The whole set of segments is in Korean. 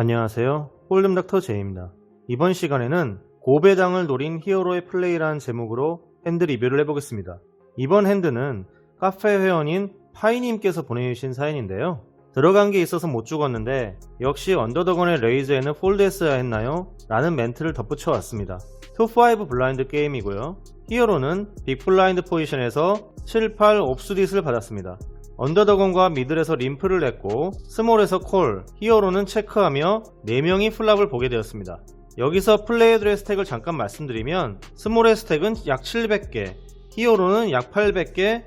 안녕하세요. 홀름 닥터 제이입니다. 이번 시간에는 고배당을 노린 히어로의 플레이라는 제목으로 핸드 리뷰를 해보겠습니다. 이번 핸드는 카페 회원인 파이님께서 보내주신 사연인데요. 들어간 게 있어서 못 죽었는데 역시 언더더건의 레이저에는 폴드했어야 했나요? 라는 멘트를 덧붙여 왔습니다. 2-5 블라인드 게임이고요. 히어로는 빅 블라인드 포지션에서 7-8 옵수딧을 받았습니다. 언더더건과 미들에서 림프를 냈고 스몰에서 콜, 히어로는 체크하며 4명이 플랍을 보게 되었습니다. 여기서 플레이어들의 스택을 잠깐 말씀드리면 스몰의 스택은 약 700개, 히어로는 약 800개,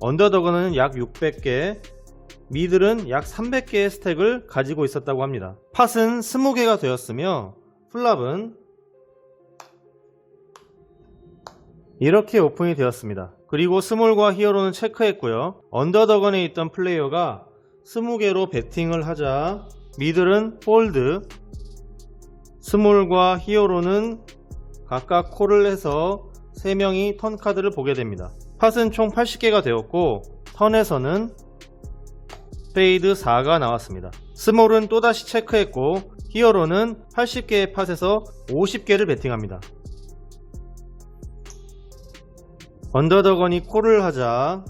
언더더건은 약 600개, 미들은 약 300개의 스택을 가지고 있었다고 합니다. 팟은 20개가 되었으며 플랍은 이렇게 오픈이 되었습니다. 그리고 스몰과 히어로는 체크했고요. 언더더건에 있던 플레이어가 20개로 배팅을 하자 미들은 폴드, 스몰과 히어로는 각각 콜을 해서 3명이 턴 카드를 보게 됩니다. 팟은 총 80개가 되었고 턴에서는 페이드 4가 나왔습니다. 스몰은 또다시 체크했고 히어로는 80개의 팟에서 50개를 배팅합니다. 언더더건이 콜을 하자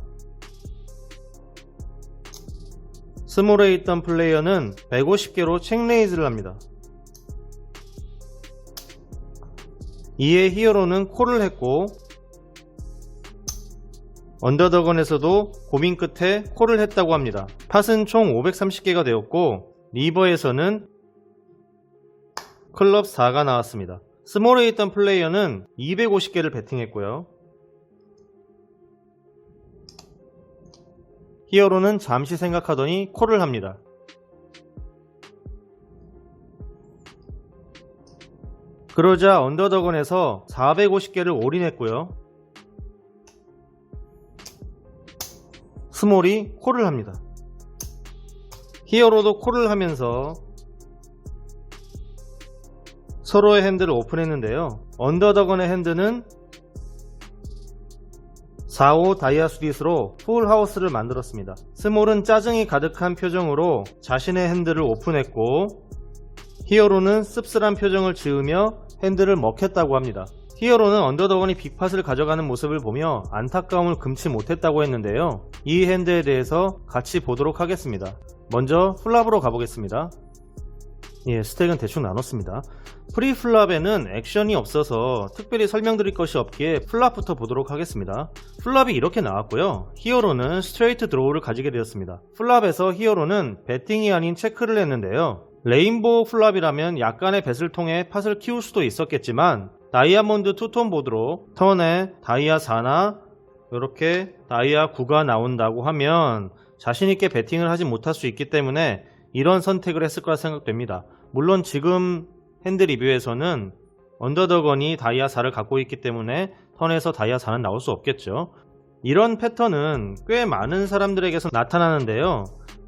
스몰에 있던 플레이어는 150개로 체크레이즈를 합니다. 이에 히어로는 콜을 했고 언더더건에서도 고민 끝에 콜을 했다고 합니다. 팟은 총 530개가 되었고 리버에서는 클럽 4가 나왔습니다. 스몰에 있던 플레이어는 250개를 배팅했고요. 히어로는 잠시 생각하더니 콜을 합니다. 그러자 언더더건에서 450개를 올인했고요. 스몰이 콜을 합니다. 히어로도 콜을 하면서 서로의 핸드를 오픈했는데요. 언더더건의 핸드는 4-5 다이아 수딧으로 풀하우스를 만들었습니다. 스몰은 짜증이 가득한 표정으로 자신의 핸드를 오픈했고 히어로는 씁쓸한 표정을 지으며 핸드를 먹혔다고 합니다. 히어로는 언더더건이 빅팟을 가져가는 모습을 보며 안타까움을 금치 못했다고 했는데요. 이 핸드에 대해서 같이 보도록 하겠습니다. 먼저 플랍으로 가보겠습니다. 스택은 대충 나눴습니다. 프리플랍에는 액션이 없어서 특별히 설명드릴 것이 없기에 플랍부터 보도록 하겠습니다. 플랍이 이렇게 나왔고요. 히어로는 스트레이트 드로우를 가지게 되었습니다. 플랍에서 히어로는 배팅이 아닌 체크를 했는데요. 레인보우 플랍이라면 약간의 뱃을 통해 팟을 키울 수도 있었겠지만 다이아몬드 투톤 보드로 턴에 다이아 4나 이렇게 다이아 9가 나온다고 하면 자신있게 배팅을 하지 못할 수 있기 때문에 이런 선택을 했을 거라 생각됩니다. 물론 지금 핸드 리뷰에서는 언더더건이 다이아 4를 갖고 있기 때문에 턴에서 다이아 4는 나올 수 없겠죠. 이런 패턴은 꽤 많은 사람들에게서 나타나는데요.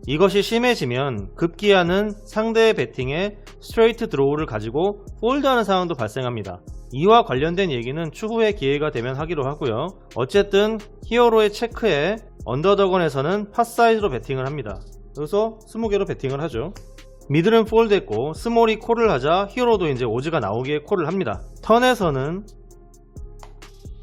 이것이 심해지면 급기야는 상대의 배팅에 스트레이트 드로우를 가지고 폴드하는 상황도 발생합니다. 이와 관련된 얘기는 추후에 기회가 되면 하기로 하고요. 어쨌든 히어로의 체크에 언더더건에서는 팟 사이즈로 배팅을 합니다. 그래서 20개로 배팅을 하죠. 미들은 폴드했고 스몰이 콜을 하자 히어로도 이제 오즈가 나오기에 콜을 합니다. 턴에서는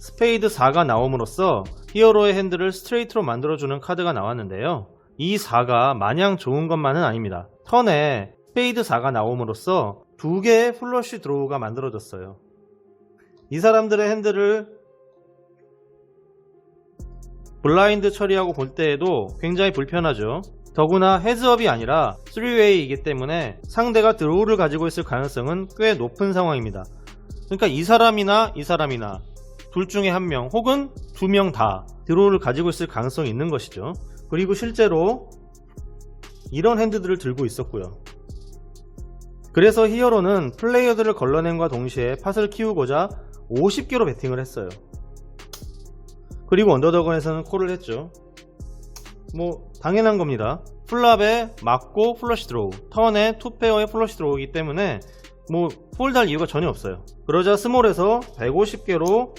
스페이드 4가 나옴으로써 히어로의 핸드를 스트레이트로 만들어주는 카드가 나왔는데요. 이 4가 마냥 좋은 것만은 아닙니다. 턴에 스페이드 4가 나옴으로써 2개의 플러시 드로우가 만들어졌어요. 이 사람들의 핸드를 블라인드 처리하고 볼 때에도 굉장히 불편하죠. 더구나 헤즈업이 아니라 3웨이이기 때문에 상대가 드로우를 가지고 있을 가능성은 꽤 높은 상황입니다. 그러니까 이 사람이나 둘 중에 한 명 혹은 2명 다 드로우를 가지고 있을 가능성이 있는 것이죠. 그리고 실제로 이런 핸드들을 들고 있었고요. 그래서 히어로는 플레이어들을 걸러낸과 동시에 팟을 키우고자 50개로 배팅을 했어요. 그리고 언더더건에서는 콜을 했죠. 당연한 겁니다. 플랍에 맞고 플러시 드로우, 턴에 투페어의 플러시 드로우이기 때문에 폴드할 이유가 전혀 없어요. 그러자 스몰에서 150개로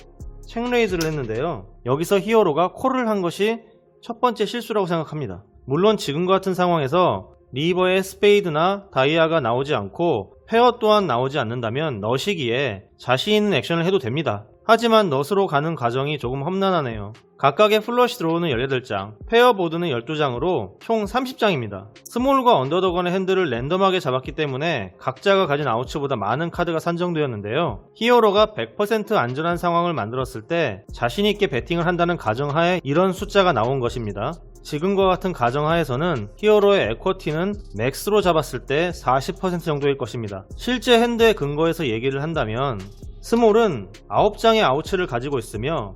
체크레이즈를 했는데요. 여기서 히어로가 콜을 한 것이 첫 번째 실수라고 생각합니다. 물론 지금과 같은 상황에서 리버에 스페이드나 다이아가 나오지 않고 페어 또한 나오지 않는다면 너시기에 자신 있는 액션을 해도 됩니다. 하지만 넛으로 가는 과정이 조금 험난하네요. 각각의 플러시 드로우는 18장, 페어 보드는 12장으로 총 30장입니다. 스몰과 언더더건의 핸들을 랜덤하게 잡았기 때문에 각자가 가진 아우츠보다 많은 카드가 산정되었는데요. 히어로가 100% 안전한 상황을 만들었을 때 자신있게 배팅을 한다는 가정하에 이런 숫자가 나온 것입니다. 지금과 같은 가정하에서는 히어로의 에쿼티는 맥스로 잡았을 때 40% 정도일 것입니다. 실제 핸드에 근거해서 얘기를 한다면 스몰은 9장의 아우츠를 가지고 있으며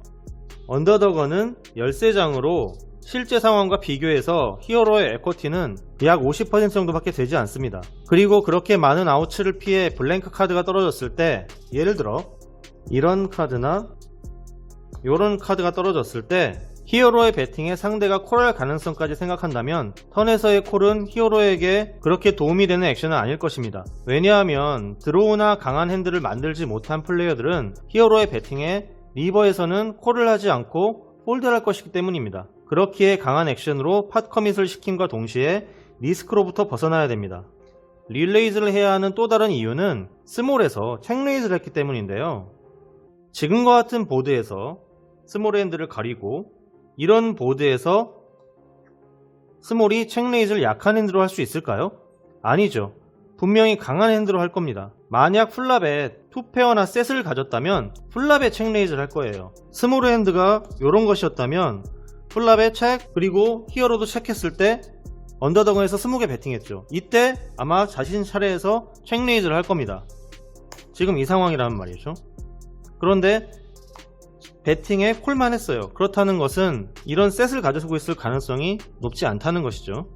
언더더건은 13장으로 실제 상황과 비교해서 히어로의 에쿼티는 약 50% 정도밖에 되지 않습니다. 그리고 그렇게 많은 아우츠를 피해 블랭크 카드가 떨어졌을 때, 예를 들어 이런 카드나 이런 카드가 떨어졌을 때 히어로의 배팅에 상대가 콜할 가능성까지 생각한다면 턴에서의 콜은 히어로에게 그렇게 도움이 되는 액션은 아닐 것입니다. 왜냐하면 드로우나 강한 핸들을 만들지 못한 플레이어들은 히어로의 배팅에 리버에서는 콜을 하지 않고 폴드를 할 것이기 때문입니다. 그렇기에 강한 액션으로 팟 커밋을 시킴과 동시에 리스크로부터 벗어나야 됩니다. 릴레이즈를 해야 하는 또 다른 이유는 스몰에서 책레이즈를 했기 때문인데요. 지금과 같은 보드에서 스몰 핸들을 가리고 이런 보드에서 스몰이 책레이즈를 약한 핸드로 할 수 있을까요? 아니죠. 분명히 강한 핸드로 할 겁니다. 만약 플랍에 투페어나 셋을 가졌다면 플랍에 책레이즈를 할 거예요. 스몰 핸드가 이런 것이었다면 플랍에 책 그리고 히어로도 체크했을 때 언더더건에서 20개 배팅했죠. 이때 아마 자신 차례에서 책레이즈를 할 겁니다. 지금 이 상황이라는 말이죠. 그런데 배팅에 콜만 했어요. 그렇다는 것은 이런 셋을 가지고 있을 가능성이 높지 않다는 것이죠.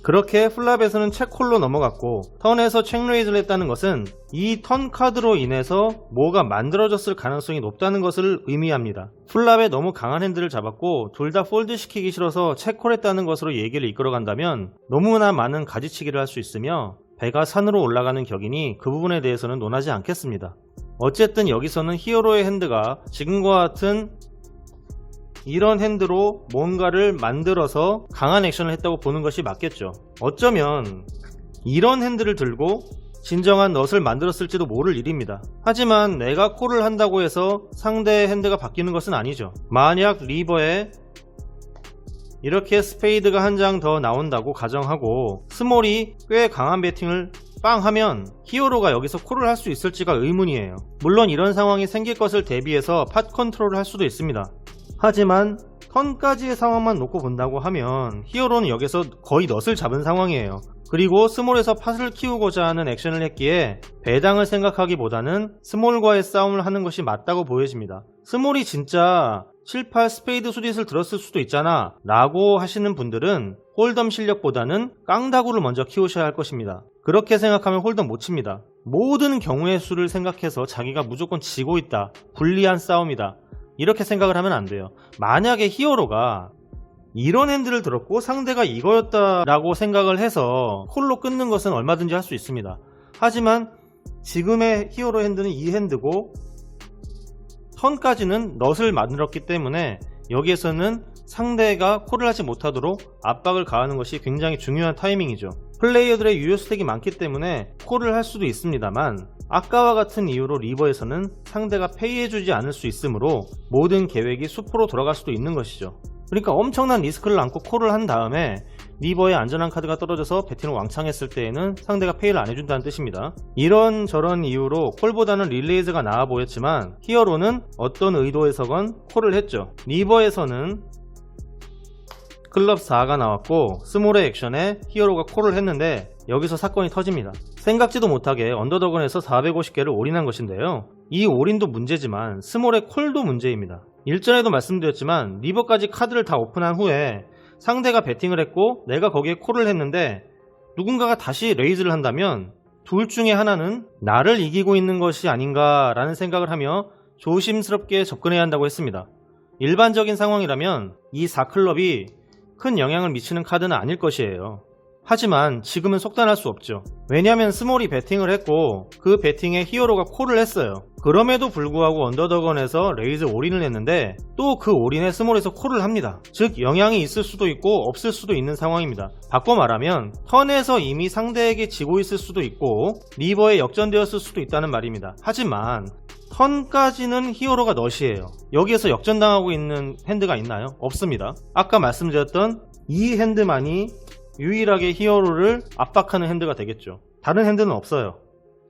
그렇게 플랍에서는 체콜로 넘어갔고 턴에서 책레이즈를 했다는 것은 이 턴 카드로 인해서 뭐가 만들어졌을 가능성이 높다는 것을 의미합니다. 플랍에 너무 강한 핸들을 잡았고 둘 다 폴드 시키기 싫어서 체콜했다는 것으로 얘기를 이끌어간다면 너무나 많은 가지치기를 할 수 있으며 배가 산으로 올라가는 격이니 그 부분에 대해서는 논하지 않겠습니다. 어쨌든 여기서는 히어로의 핸드가 지금과 같은 이런 핸드로 뭔가를 만들어서 강한 액션을 했다고 보는 것이 맞겠죠. 어쩌면 이런 핸드를 들고 진정한 넛을 만들었을지도 모를 일입니다. 하지만 내가 콜을 한다고 해서 상대의 핸드가 바뀌는 것은 아니죠. 만약 리버에 이렇게 스페이드가 한 장 더 나온다고 가정하고 스몰이 꽤 강한 배팅을 빵 하면 히어로가 여기서 콜을 할 수 있을지가 의문이에요. 물론 이런 상황이 생길 것을 대비해서 팟 컨트롤을 할 수도 있습니다. 하지만 턴까지의 상황만 놓고 본다고 하면 히어로는 여기서 거의 넛을 잡은 상황이에요. 그리고 스몰에서 팟을 키우고자 하는 액션을 했기에 배당을 생각하기보다는 스몰과의 싸움을 하는 것이 맞다고 보여집니다. 스몰이 진짜 7, 8 스페이드 수릿을 들었을 수도 있잖아 라고 하시는 분들은 홀덤 실력보다는 깡다구를 먼저 키우셔야 할 것입니다. 그렇게 생각하면 홀덤 못 칩니다. 모든 경우의 수를 생각해서 자기가 무조건 지고 있다, 불리한 싸움이다 이렇게 생각을 하면 안 돼요. 만약에 히어로가 이런 핸들을 들었고 상대가 이거였다라고 생각을 해서 콜로 끊는 것은 얼마든지 할 수 있습니다. 하지만 지금의 히어로 핸드는 이 핸드고 턴까지는 넛을 만들었기 때문에 여기에서는 상대가 콜을 하지 못하도록 압박을 가하는 것이 굉장히 중요한 타이밍이죠. 플레이어들의 유효 스택이 많기 때문에 콜을 할 수도 있습니다만 아까와 같은 이유로 리버에서는 상대가 페이해주지 않을 수 있으므로 모든 계획이 수포로 돌아갈 수도 있는 것이죠. 그러니까 엄청난 리스크를 안고 콜을 한 다음에 리버에 안전한 카드가 떨어져서 배팅을 왕창 했을 때에는 상대가 페이를 안 해준다는 뜻입니다. 이런 저런 이유로 콜보다는 릴레이즈가 나아 보였지만 히어로는 어떤 의도에서건 콜을 했죠. 리버에서는 클럽 4가 나왔고 스몰의 액션에 히어로가 콜을 했는데 여기서 사건이 터집니다. 생각지도 못하게 언더더건에서 450개를 올인한 것인데요. 이 올인도 문제지만 스몰의 콜도 문제입니다. 일전에도 말씀드렸지만 리버까지 카드를 다 오픈한 후에 상대가 배팅을 했고 내가 거기에 콜을 했는데 누군가가 다시 레이즈를 한다면 둘 중에 하나는 나를 이기고 있는 것이 아닌가 라는 생각을 하며 조심스럽게 접근해야 한다고 했습니다. 일반적인 상황이라면 이 4클럽이 큰 영향을 미치는 카드는 아닐 것이에요. 하지만 지금은 속단할 수 없죠. 왜냐면 스몰이 배팅을 했고 그 배팅에 히어로가 콜을 했어요. 그럼에도 불구하고 언더더건에서 레이즈 올인을 했는데 또 그 올인에 스몰에서 콜을 합니다. 즉 영향이 있을 수도 있고 없을 수도 있는 상황입니다. 바꿔 말하면 턴에서 이미 상대에게 지고 있을 수도 있고 리버에 역전되었을 수도 있다는 말입니다. 하지만 턴까지는 히어로가 넛이에요. 여기에서 역전당하고 있는 핸드가 있나요? 없습니다. 아까 말씀드렸던 이 핸드만이 유일하게 히어로를 압박하는 핸드가 되겠죠. 다른 핸드는 없어요.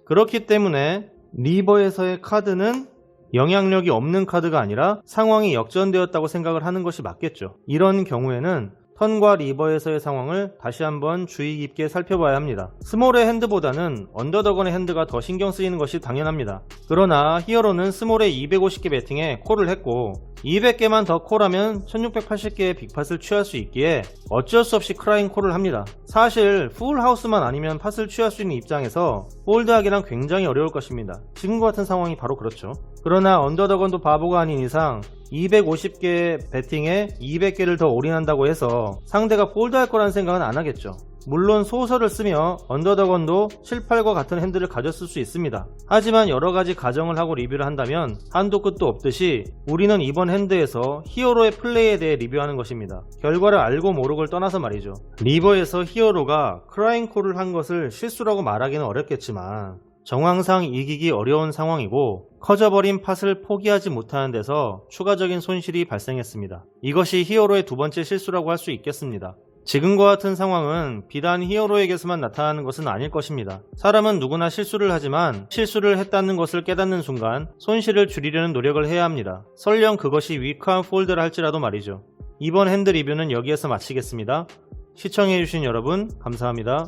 그렇기 때문에 리버에서의 카드는 영향력이 없는 카드가 아니라 상황이 역전되었다고 생각을 하는 것이 맞겠죠. 이런 경우에는 턴과 리버에서의 상황을 다시 한번 주의 깊게 살펴봐야 합니다. 스몰의 핸드보다는 언더더건의 핸드가 더 신경 쓰이는 것이 당연합니다. 그러나 히어로는 스몰의 250개 배팅에 콜을 했고 200개만 더 콜하면 1680개의 빅팟을 취할 수 있기에 어쩔 수 없이 크라잉 콜을 합니다. 사실 풀하우스만 아니면 팟을 취할 수 있는 입장에서 폴드하기란 굉장히 어려울 것입니다. 지금과 같은 상황이 바로 그렇죠. 그러나 언더더건도 바보가 아닌 이상 250개 배팅에 200개를 더 올인한다고 해서 상대가 폴드할 거란 생각은 안 하겠죠. 물론 소설을 쓰며 언더더건도 7, 8과 같은 핸드를 가졌을 수 있습니다. 하지만 여러가지 가정을 하고 리뷰를 한다면 한도 끝도 없듯이 우리는 이번 핸드에서 히어로의 플레이에 대해 리뷰하는 것입니다. 결과를 알고 모르고를 떠나서 말이죠. 리버에서 히어로가 크라잉 콜을 한 것을 실수라고 말하기는 어렵겠지만 정황상 이기기 어려운 상황이고 커져버린 팟을 포기하지 못하는 데서 추가적인 손실이 발생했습니다. 이것이 히어로의 두 번째 실수라고 할 수 있겠습니다. 지금과 같은 상황은 비단 히어로에게서만 나타나는 것은 아닐 것입니다. 사람은 누구나 실수를 하지만 실수를 했다는 것을 깨닫는 순간 손실을 줄이려는 노력을 해야 합니다. 설령 그것이 위크한 폴드라 할지라도 말이죠. 이번 핸드 리뷰는 여기에서 마치겠습니다. 시청해주신 여러분 감사합니다.